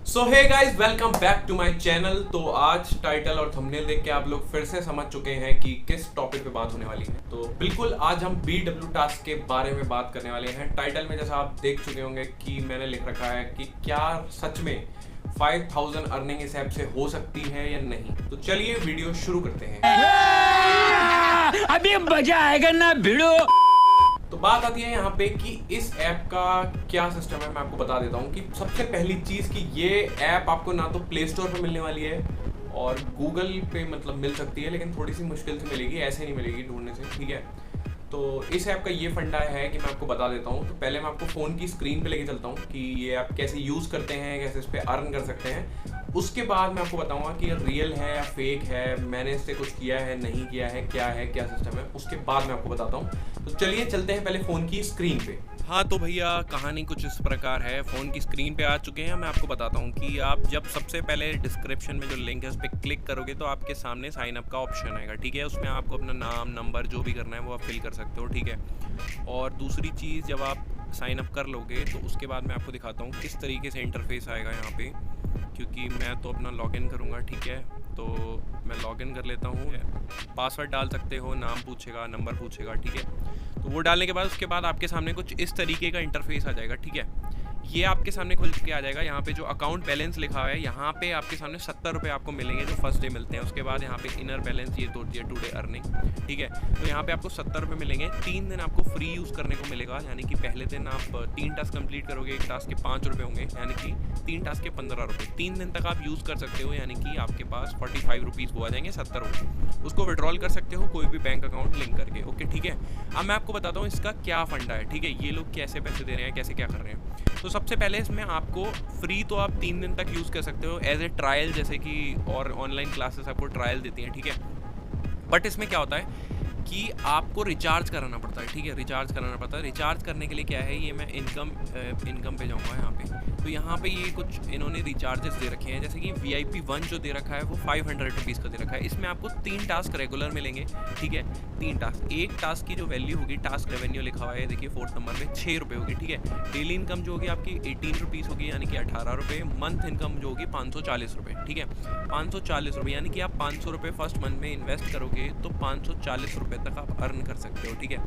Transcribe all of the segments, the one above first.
So hey guys, welcome back to my channel. तो आज title और थंबनेल देख के आप लोग फिर से समझ चुके हैं कि किस टॉपिक पे बात होने वाली है। तो बिल्कुल आज हम BW टास्क के बारे में बात करने वाले हैं। टाइटल में जैसा आप देख चुके होंगे कि मैंने लिख रखा है कि क्या सच में 5000 अर्निंग इस ऐप से हो सकती है या नहीं। तो चलिए वीडियो शुरू करते हैं। अभी मजा आएगा ना भिड़ो। तो बात आती है यहाँ पे कि इस ऐप का क्या सिस्टम है। मैं आपको बता देता हूँ कि सबसे पहली चीज़ कि ये ऐप आपको ना तो प्ले स्टोर पे मिलने वाली है और गूगल पे मतलब मिल सकती है, लेकिन थोड़ी सी मुश्किल से मिलेगी, ऐसे नहीं मिलेगी ढूंढने से, ठीक है। तो इस ऐप का ये फंडा है कि मैं आपको बता देता हूँ। तो पहले मैं आपको फ़ोन की स्क्रीन पे लेके चलता हूँ कि ये ऐप कैसे यूज़ करते हैं, कैसे इस पर अर्न कर सकते हैं। उसके बाद मैं आपको बताऊंगा कि ये रियल है या फेक है, मैंने इससे कुछ किया है नहीं किया है, क्या सिस्टम है, उसके बाद मैं आपको बताता हूँ। तो चलिए चलते हैं पहले फ़ोन की स्क्रीन पे। हाँ तो भैया कहानी कुछ इस प्रकार है। फ़ोन की स्क्रीन पे आ चुके हैं। मैं आपको बताता हूँ कि आप जब सबसे पहले डिस्क्रिप्शन में जो लिंक है उस पर क्लिक करोगे तो आपके सामने साइन अप का ऑप्शन आएगा, ठीक है। उसमें आपको अपना नाम, नंबर जो भी करना है वो आप फिल कर सकते हो, ठीक है। और दूसरी चीज़, जब आप साइन अप कर लोगे तो उसके बाद मैं आपको दिखाता हूँ किस तरीके से इंटरफेस आएगा यहाँ पे, क्योंकि मैं तो अपना लॉगिन करूँगा, ठीक है। तो मैं लॉगिन कर लेता हूँ। पासवर्ड डाल सकते हो, नाम पूछेगा, नंबर पूछेगा, ठीक है। तो वो डालने के बाद उसके बाद आपके सामने कुछ इस तरीके का इंटरफेस आ जाएगा, ठीक है। ये आपके सामने खुल के आ जाएगा। यहाँ पे जो अकाउंट बैलेंस लिखा हुआ है, यहाँ पे आपके सामने 70 रुपये आपको मिलेंगे जो फर्स्ट डे मिलते हैं। उसके बाद यहाँ पे इनर बैलेंस, ये टुडे अर्निंग, ठीक है। तो यहाँ पे आपको 70 रुपये मिलेंगे। 3 दिन आपको फ्री यूज़ करने को मिलेगा, यानी कि पहले दिन आप 3 टास्क कंप्लीट करोगे, एक टास्क के 5 रुपये होंगे, यानी कि 3 टास्क के 15 रुपये। 3 दिन तक आप यूज़ कर सकते हो, यानी कि आपके पास 45 रुपीज़ वो आ जाएंगे, 70 रुपये। उसको विड्रॉल कर सकते हो कोई भी बैंक अकाउंट लिंक करके, ओके, ठीक है। अब मैं आपको बताता हूँ इसका क्या फंडा है, ठीक है। ये लोग कैसे पैसे दे रहे हैं, कैसे क्या कर रहे हैं। तो सबसे पहले इसमें आपको फ्री तो आप 3 दिन तक यूज़ कर सकते हो एज ए ट्रायल, जैसे कि और ऑनलाइन क्लासेस आपको ट्रायल देती हैं, ठीक है। बट इसमें क्या होता है कि आपको रिचार्ज कराना पड़ता है, ठीक है। रिचार्ज कराना पड़ता है। रिचार्ज करने के लिए क्या है, ये मैं इनकम पे जाऊँगा यहाँ पे। तो यहाँ पे ये कुछ इन्होंने रिचार्जेस दे रखे हैं, जैसे कि VIP 1 जो दे रखा है वो 500 रुपीज़ का दे रखा है। इसमें आपको 3 टास्क रेगुलर मिलेंगे, ठीक है। 3 टास्क, एक टास्क की जो वैल्यू होगी, टास्क रेवेन्यू लिखा हुआ है, देखिए 4th नंबर पे 6 रुपये होगी, ठीक है। डेली इनकम जो होगी आपकी 18 रुपीज़ होगी, यानी कि 18 रुपये। मंथ इनकम जो होगी 540 रुपये, ठीक है। 540 रुपये, यानी कि आप 500 रुपये फर्स्ट मंथ में इन्वेस्ट करोगे तो 540 रुपये तक आप अर्न कर सकते हो, ठीक है।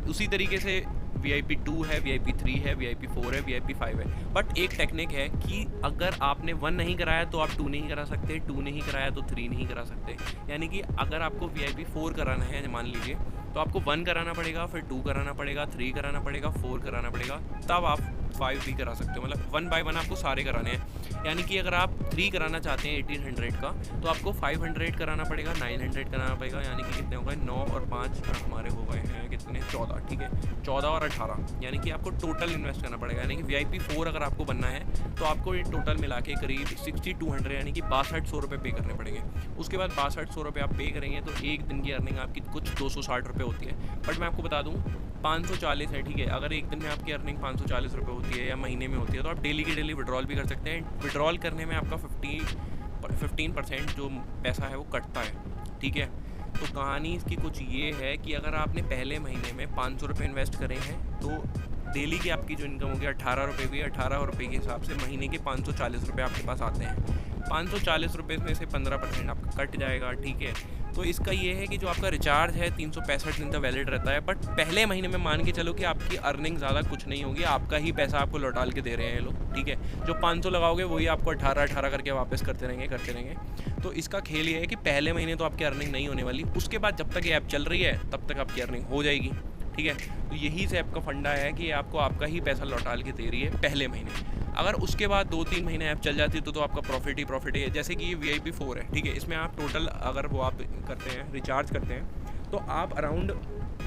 उसी तरीके से VIP 2 है, VIP 3 है, VIP 4 है, VIP 5 है। बट एक टेक्निक है कि अगर आपने 1 नहीं कराया तो आप 2 नहीं करा सकते, 2 नहीं कराया तो 3 नहीं करा सकते। यानी कि अगर आपको VIP 4 कराना है, मान लीजिए, तो आपको 1 कराना पड़ेगा, फिर 2 कराना पड़ेगा, 3 कराना पड़ेगा, 4 कराना पड़ेगा, तब आप 5 भी करा सकते हो। मतलब 1 बाय 1 आपको सारे कराने हैं। यानी कि अगर आप 3 कराना चाहते हैं 1800 का, तो आपको 500 कराना पड़ेगा, 900 कराना पड़ेगा, यानी कि कितने हो गए, 9 और 5 हमारे हो गए हैं कितने, 14, ठीक है। 14 और 18, यानी कि आपको टोटल इन्वेस्ट करना पड़ेगा। यानी कि VIP 4 अगर आपको बनना है तो आपको ये टोटल मिला के करीब 6200, यानी कि 6200 रुपये पे करने पड़ेंगे। उसके बाद 6200 रुपये आप पे करेंगे तो एक दिन की अर्निंग आपकी कुछ 260 रुपये होती है। बट मैं आपको बता दूँ 540 है, ठीक है। अगर एक दिन में आपकी अर्निंग 540 रुपये होती है या महीने में होती है तो आप डेली की डेली विड्रॉल भी कर सकते हैं। विड्रॉल करने में आपका 15% जो पैसा है वो कटता है, ठीक है। तो कहानी इसकी कुछ ये है कि अगर आपने पहले महीने में 500 रुपये इन्वेस्ट करे हैं तो डेली की आपकी जो इनकम होगी 18 रुपये हुई, 18 रुपये के हिसाब से महीने के 540 रुपये आपके पास आते हैं। 540 रुपये में से 15% आपका कट जाएगा, ठीक है। तो इसका ये है कि जो आपका रिचार्ज है 365 दिन तक वैलिड रहता है। बट पहले महीने में मान के चलो कि आपकी अर्निंग ज़्यादा कुछ नहीं होगी, आपका ही पैसा आपको लौटाल के दे रहे हैं लोग, ठीक है। जो 500 लगाओगे वही आपको 18 करके वापस करते रहेंगे। तो इसका खेल ये है कि पहले महीने तो आपकी अर्निंग नहीं होने वाली, उसके बाद जब तक ये ऐप चल रही है तब तक आपकी अर्निंग हो जाएगी, ठीक है। तो यही से ऐप का फंडा है कि आपको आपका ही पैसा लौटाल के दे रही है पहले महीने। अगर उसके बाद 2-3 महीने ऐप चल जाती है तो आपका प्रॉफिट ही है। जैसे कि ये VIP 4 है, ठीक है। इसमें आप टोटल अगर वो आप करते हैं, रिचार्ज करते हैं, तो आप अराउंड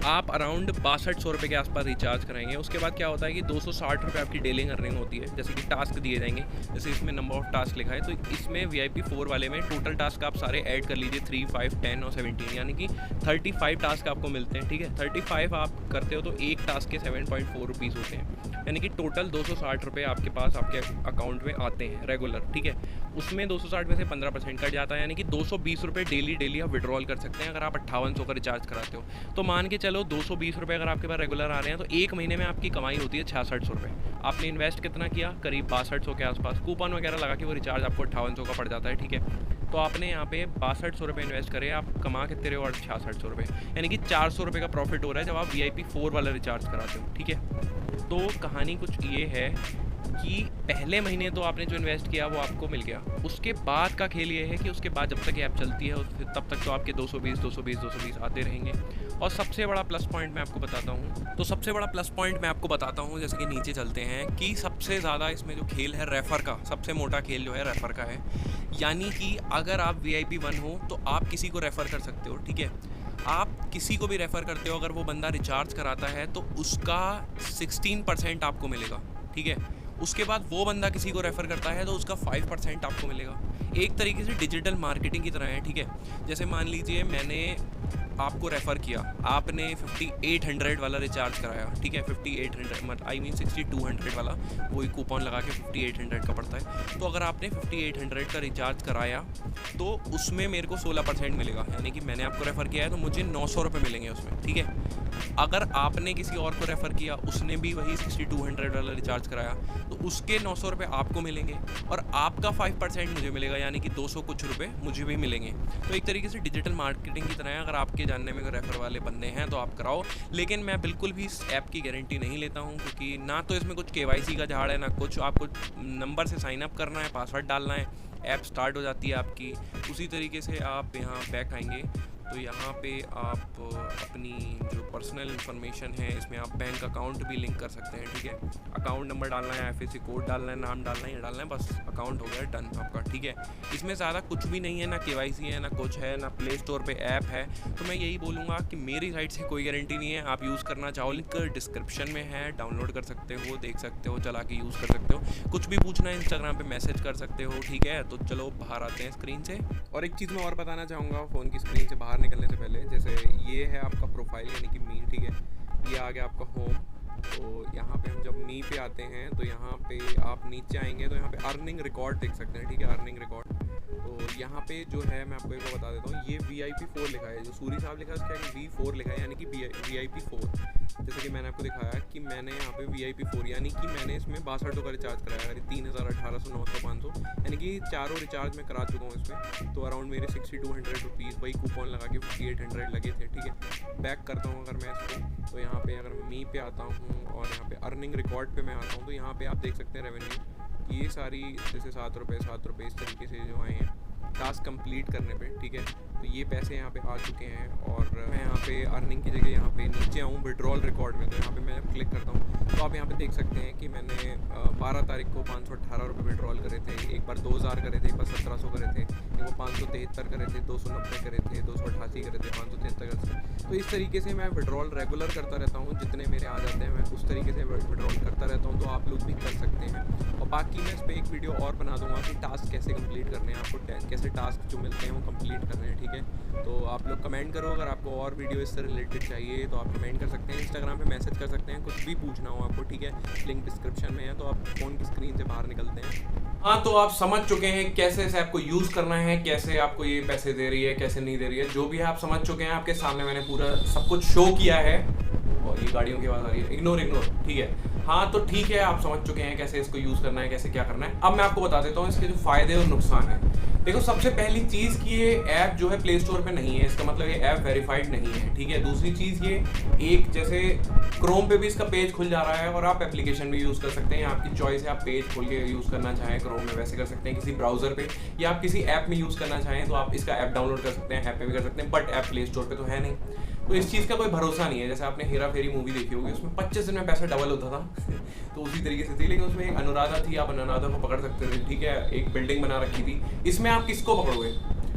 6200 रुपये के आसपास रिचार्ज कराएंगे। उसके बाद क्या होता है कि 260 रुपये आपकी डेली अर्निंग होती है, जैसे कि टास्क दिए जाएंगे। जैसे इसमें नंबर ऑफ टास्क लिखा है, तो इसमें VIP 4 वाले में टोटल टास्क आप सारे ऐड कर लीजिए, 3, 5, 10 और 17, यानी कि 35 टास्क आपको मिलते हैं, ठीक है। 35 आप करते हो तो एक टास्क के 7.4 रुपीज़ होते हैं। यानी कि टोटल 260 रुपये आपके पास आपके अकाउंट में आते हैं रेगुलर, ठीक है। उसमें 260 में से 15% कट जाता है, यानी कि 220 रुपये डेली आप विड्रॉल कर सकते हैं अगर आप 5800 का रिचार्ज कराते हो। तो मान के चलो 220 रुपये अगर आपके पास रेगुलर आ रहे हैं तो एक महीने में आपकी कमाई होती है 6600 रुपये। आपने इन्वेस्ट कितना किया, करीब 6200 के आसपास। कूपन वगैरह लगा के वो रिचार्ज आपको 5800 का पड़ जाता है, ठीक है। तो आपने यहाँ पे 6200 रुपये इन्वेस्ट करे, आप कमा कितने रहे हो, और 6600 रुपये, यानी कि 400 रुपये का प्रॉफिट हो रहा है जब आप VIP 4 वाला रिचार्ज कराते हो, ठीक है। तो कहानी कुछ ये है कि पहले महीने तो आपने जो इन्वेस्ट किया वो आपको मिल गया। उसके बाद का खेल ये है कि उसके बाद जब तक ऐप चलती है तब तक तो आपके 220 आते रहेंगे। और सबसे बड़ा प्लस पॉइंट मैं आपको बताता हूँ, जैसे कि नीचे चलते हैं, कि सबसे ज़्यादा इसमें जो खेल है रेफ़र का, सबसे मोटा खेल जो है रेफ़र का है। यानी कि अगर आप VIP 1 हो तो आप किसी को रेफ़र कर सकते हो, ठीक है। आप किसी को भी रेफ़र करते हो, अगर वो बंदा रिचार्ज कराता है तो उसका 16% आपको मिलेगा, ठीक है। उसके बाद वो बंदा किसी को रेफ़र करता है तो उसका 5% आपको मिलेगा। एक तरीके से डिजिटल मार्केटिंग की तरह है, ठीक है। जैसे मान लीजिए मैंने आपको रेफ़र किया, आपने 5800 वाला रिचार्ज कराया, ठीक है। 5800 मतलब I mean 6200 वाला, वही कूपन लगा के 5800 का पड़ता है। तो अगर आपने 5800 का रिचार्ज कराया तो उसमें मेरे को 16% मिलेगा, यानी कि मैंने आपको रेफ़र किया है तो मुझे 900 रुपये मिलेंगे उसमें, ठीक है। अगर आपने किसी और को रेफ़र किया, उसने भी वही 6200 वाला रिचार्ज कराया, तो उसके 900 रुपये आपको मिलेंगे और आपका 5% मुझे मिलेगा, यानी कि 200 कुछ रुपये मुझे भी मिलेंगे। तो एक तरीके से डिजिटल मार्केटिंग की तरह है। अगर आपके जानने में रेफ़र वाले बंदे हैं तो आप कराओ, लेकिन मैं बिल्कुल भी इस ऐप की गारंटी नहीं लेता हूँ, क्योंकि ना तो इसमें कुछ KYC का झाड़ है, ना कुछ। आपको नंबर से साइन अप करना है, पासवर्ड डालना है, ऐप स्टार्ट हो जाती है आपकी। उसी तरीके से आप यहाँ बैक आएंगे तो यहाँ पे आप अपनी जो पर्सनल इन्फॉर्मेशन है, इसमें आप बैंक अकाउंट भी लिंक कर सकते हैं, ठीक है। अकाउंट नंबर डालना है, IFSC कोड डालना है, नाम डालना है, ये डालना है, बस अकाउंट हो गया डन आपका, ठीक है। इसमें ज़्यादा कुछ भी नहीं है, ना KYC है, ना कुछ है, ना प्ले स्टोर पे ऐप है। तो मैं यही बोलूँगा कि मेरी साइड से कोई गारंटी नहीं है। आप यूज़ करना चाहो, लिंक डिस्क्रिप्शन में है, डाउनलोड कर सकते हो, देख सकते हो, चला के यूज़ कर सकते हो। कुछ भी पूछना है इंस्टाग्राम पर मैसेज कर सकते हो, ठीक है। तो चलो बाहर आते हैं स्क्रीन से। और एक चीज़ मैं और बताना चाहूँगा फ़ोन की स्क्रीन से बाहर निकलने से पहले, जैसे ये है आपका प्रोफाइल यानी कि मी, ठीक है। ये आ गया आपका होम। तो यहाँ पे हम जब मी पे आते हैं तो यहाँ पे आप नीचे आएंगे तो यहाँ पे अर्निंग रिकॉर्ड देख सकते हैं, ठीक है। अर्निंग रिकॉर्ड, तो यहाँ पे जो है मैं आपको एक बार बता देता हूँ, ये VIP 4 लिखा है, जो सूरी साहब लिखा है उसके आगे V4 लिखा है, यानी कि VIP 4। जैसे कि मैंने आपको दिखाया कि मैंने यहाँ पे VIP 4, यानी कि मैंने इसमें 6200 का रिचार्ज कराया, यानी 3000, 1800, 900, 500, यानी कि चारों रिचार्ज मैं करा चुका हूँ इसमें। तो अराउंड मेरे 6200 रुपीज़, वही कूपन लगा के 5800 लगे थे, ठीक है। बैक करता हूँ अगर मैं इसको, तो यहाँ पे अगर मी पे आता हूँ और यहाँ पे अर्निंग रिकॉर्ड पे मैं आता हूँ, तो यहाँ पे आप देख सकते हैं रेवेन्यू, ये सारी जैसे 7 रुपये इस तरीके से जो आए हैं टास्क कंप्लीट करने पे, ठीक है। तो ये पैसे यहाँ पे आ चुके हैं। और मैं यहाँ पे अर्निंग की जगह यहाँ पे नीचे आऊँ विड्रॉल रिकॉर्ड में, तो यहाँ पे मैं क्लिक करता हूँ तो आप यहाँ पे देख सकते हैं कि मैंने 12 तारीख को 518 रुपये विड्रॉल करे थे, एक बार 2000 करे थे, एक बार 1700 करे थे, एक बार 573 करे थे, 290 करे थे, 288 करे थे, 573 करे थे। तो इस तरीके से मैं विड्रॉल रेगुलर करता रहता हूँ, जितने मेरे आ जाते हैं मैं उस तरीके से विड्रॉल करता रहता हूँ। तो आप लोग भी कर सकते हैं। और बाकी मैं इस पर एक वीडियो और बना दूँगा कि टास्क कैसे कम्प्लीट करने हैं, आपको कैसे टास्क जो मिलते हैं वो कंप्लीट करने हैं, ठीक है। तो आप लोग कमेंट करो, अगर आपको और वीडियो इससे रिलेटेड चाहिए तो आप कमेंट कर सकते हैं, इंस्टाग्राम पे मैसेज कर सकते हैं, कुछ भी पूछना हो आपको, ठीक है। लिंक डिस्क्रिप्शन में है, तो आप फ़ोन की स्क्रीन से बाहर निकलते हैं। हाँ, तो आप समझ चुके हैं कैसे इस ऐप को यूज़ करना है, कैसे आपको ये पैसे दे रही है, कैसे नहीं दे रही है, जो भी है आप समझ चुके हैं। आपके सामने मैंने पूरा सब कुछ शो किया है। और ये गाड़ियों की आवाज़ आ रही है, इग्नोर, ठीक है। हाँ, तो ठीक है, आप समझ चुके हैं कैसे इसको यूज़ करना है, कैसे क्या करना है। अब मैं आपको बता देता हूँ इसके जो फ़ायदे और नुकसान है। देखो, सबसे पहली चीज़ कि ये ऐप जो है प्ले स्टोर पे नहीं है, इसका मतलब ये ऐप वेरीफाइड नहीं है, ठीक है। दूसरी चीज़, ये एक जैसे क्रोम पे भी इसका पेज खुल जा रहा है और आप एप्लीकेशन भी यूज़ कर सकते हैं, आपकी चॉइस है। आप पेज खोल के यूज़ करना चाहें क्रोम में वैसे कर सकते हैं, किसी ब्राउज़र पे, या आप किसी ऐप में यूज़ करना चाहें तो आप इसका ऐप डाउनलोड कर सकते हैं, ऐप पे भी कर सकते हैं, बट ऐप प्ले स्टोर पर तो है नहीं। तो इस चीज़ का कोई भरोसा नहीं है। जैसे आपने हेरा फेरी मूवी देखी होगी, उसमें 25 दिन में पैसा डबल होता था तो उसी तरीके से थी, लेकिन उसमें एक अनुराधा थी, आप अनुराधा को पकड़ सकते थे, ठीक है। एक बिल्डिंग बना रखी थी, इसमें आप किसको पकड़ोगे?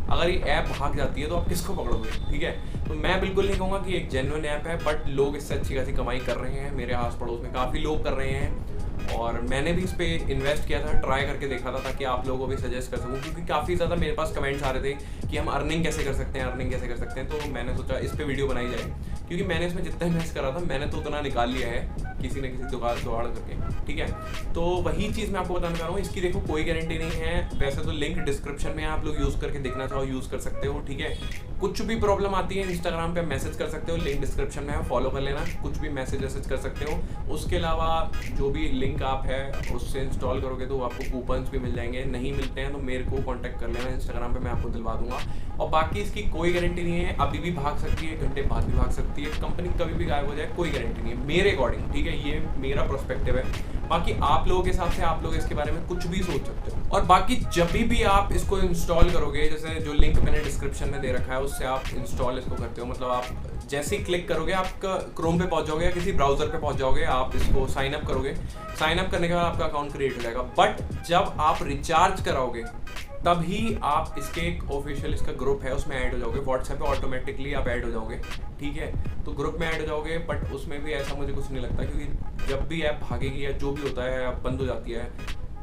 अगर ये ऐप भाग जाती है तो आप किसको पकड़ोगे, ठीक है। तो मैं बिल्कुल नहीं कहूँगा कि एक जेन्युइन ऐप है, बट लोग इससे अच्छी खासी कमाई कर रहे हैं। मेरे आस पड़ोस में काफ़ी लोग कर रहे हैं और मैंने भी इस पर इन्वेस्ट किया था, ट्राई करके देखा था, ताकि आप लोगों को भी सजेस्ट कर सकूँ, क्योंकि काफ़ी ज़्यादा मेरे पास कमेंट्स आ रहे थे कि हम अर्निंग कैसे कर सकते हैं, अर्निंग कैसे कर सकते हैं। तो मैंने सोचा इस पर वीडियो बनाई जाए। क्योंकि मैंने इसमें जितना इन्वेस्ट करा था मैंने तो उतना निकाल लिया है किसी न किसी जुगाड़ करके, ठीक है। तो वही चीज़ मैं आपको बताना चाह रहा हूँ, इसकी देखो कोई गारंटी नहीं है। वैसे तो लिंक डिस्क्रिप्शन में आप लोग यूज़ करके देखना चाहो यूज़ कर सकते हो, ठीक है। कुछ भी प्रॉब्लम आती है इंस्टाग्राम पे मैसेज कर सकते हो, लिंक डिस्क्रिप्शन में है, फॉलो कर लेना, कुछ भी मैसेज कर सकते हो। उसके अलावा जो भी लिंक आप है उससे इंस्टॉल करोगे तो आपको कूपन्स भी मिल जाएंगे, नहीं मिलते हैं तो मेरे को कॉन्टैक्ट कर लेना इंस्टाग्राम पे, मैं आपको दिलवा दूंगा। और बाकी इसकी कोई गारंटी नहीं है, अभी भी भाग सकती है, घंटे बाद भी भाग सकती है, कंपनी कभी भी गायब हो जाए, कोई गारंटी नहीं है मेरे अकॉर्डिंग, ठीक है। ये मेरा पर्सपेक्टिव है, बाकी आप लोगों के हिसाब से आप लोग इसके बारे में कुछ भी सोच सकते हो। और बाकी जब भी आप इसको इंस्टॉल करोगे, जैसे जो लिंक मैंने डिस्क्रिप्शन में दे रखा है उससे आप इंस्टॉल इसको करते हो, मतलब आप जैसे ही क्लिक करोगे आपका क्रोम पे पहुंच जाओगे या किसी ब्राउजर पे पहुंच जाओगे, आप इसको साइन अप करोगे, साइन अप करने के बाद आपका अकाउंट क्रिएट हो जाएगा। बट जब आप रिचार्ज कराओगे तभी आप इसके एक ऑफिशियल इसका ग्रुप है उसमें ऐड हो जाओगे, व्हाट्सएप पे ऑटोमेटिकली आप ऐड हो जाओगे, ठीक है। तो ग्रुप में ऐड हो जाओगे, बट उसमें भी ऐसा मुझे कुछ नहीं लगता, क्योंकि जब भी ऐप भागेगी या जो भी होता है ऐप बंद हो जाती है,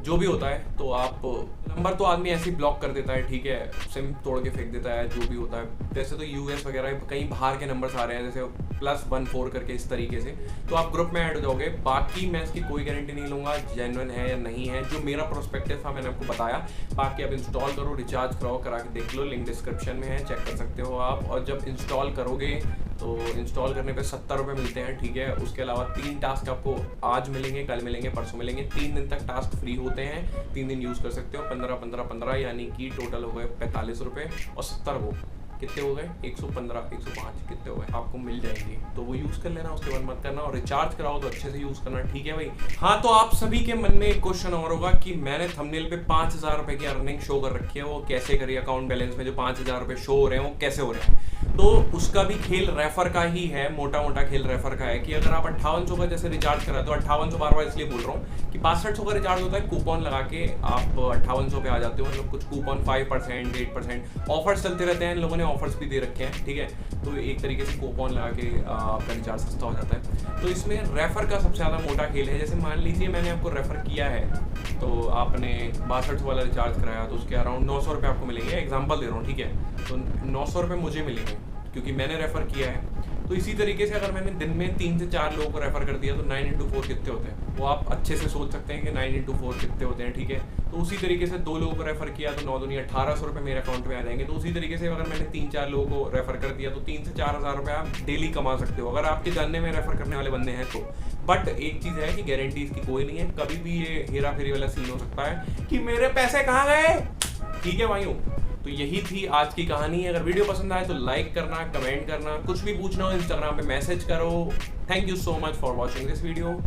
जो भी होता है, तो आप नंबर तो आदमी ऐसे ही ब्लॉक कर देता है, ठीक है, सिम तोड़ के फेंक देता है, जो भी होता है। वैसे तो यूएस वगैरह कहीं बाहर के नंबर्स आ रहे हैं जैसे +14 करके इस तरीके से, तो आप ग्रुप में ऐड हो जाओगे। बाकी मैं इसकी कोई गारंटी नहीं लूँगा जेन्युइन है या नहीं है, जो मेरा प्रोस्पेक्टिव था मैंने आपको बताया। बाकी आप इंस्टॉल करो, रिचार्ज कराओ, करा के देख लो, लिंक डिस्क्रिप्शन में है, चेक कर सकते हो आप। और जब इंस्टॉल करोगे तो इंस्टॉल करने पे 70 रुपये मिलते हैं, ठीक है। उसके अलावा 3 टास्क आपको आज मिलेंगे, कल मिलेंगे, परसों मिलेंगे, 3 दिन तक टास्क फ्री होते हैं, 3 दिन यूज़ कर सकते हो। 15 यानी कि टोटल हो गए 45 रुपये, और 70 वो कितने हो गए 115 105 कितने हो गए, आपको मिल जाएंगे, तो वो यूज़ कर लेना, उसके बाद मत करना। और रिचार्ज कराओ तो अच्छे से यूज़ करना, ठीक है भाई। हाँ, तो आप सभी के मन में एक क्वेश्चन और होगा कि मैंने थंबनेल पे 5000 रुपये की अर्निंग शो कर रखी है, वो कैसे करी, अकाउंट बैलेंस में जो 5000 रुपये शो हो रहे हैं वो कैसे हो रहे हैं। तो उसका भी खेल रेफर का ही है, मोटा मोटा खेल रेफर का है कि अगर आप 5800 का जैसे रिचार्ज करा, तो 5800 बार इसलिए बोल रहा हूँ कि 6200 का रिचार्ज होता है, कूपन लगा के आप 5800 पे आ जाते हो। मतलब कुछ कूपन 5%, 8% ऑफर्स चलते रहते हैं, इन लोगों ने ऑफर्स भी दे रखे हैं, ठीक है। तो एक तरीके से कूपन लगा के आपका रिचार्ज सस्ता हो जाता है। तो इसमें रेफर का सबसे ज़्यादा मोटा खेल है। जैसे मान लीजिए मैंने आपको रेफर किया है, तो आपने 6200 वाला रिचार्ज कराया, तो उसके अराउंड 900 रुपये आपको मिलेंगे, एग्जाम्पल दे रहा हूँ, ठीक है। तो 900 रुपये मुझे मिलेंगे क्योंकि मैंने रेफर किया है। तो इसी तरीके से अगर मैंने दिन में 3 से 4 लोगों को रेफर कर दिया तो 9 × 4 कितने होते हैं, वो आप अच्छे से सोच सकते हैं कि 9 × 4 कितने होते हैं, ठीक है। तो उसी तरीके से 2 लोगों को रेफर किया तो 9 दूनी 1800 रुपये मेरे अकाउंट में आ जाएंगे। तो उसी तरीके से अगर मैंने 3-4 लोगों को रेफर कर दिया तो 3 से 4000 रुपये आप डेली कमा सकते हो, अगर आपके जानने में रेफर करने वाले बंदे हैं तो। बट एक चीज़ है कि गारंटी इसकी कोई नहीं है, कभी भी ये हेरा फेरी वाला सीन हो सकता है कि मेरे पैसे कहाँ गए, ठीक है भाइयों। तो यही थी आज की कहानी। अगर वीडियो पसंद आए तो लाइक करना, कमेंट करना, कुछ भी पूछना हो इंस्टाग्राम पे मैसेज करो। Thank you so much for watching this video.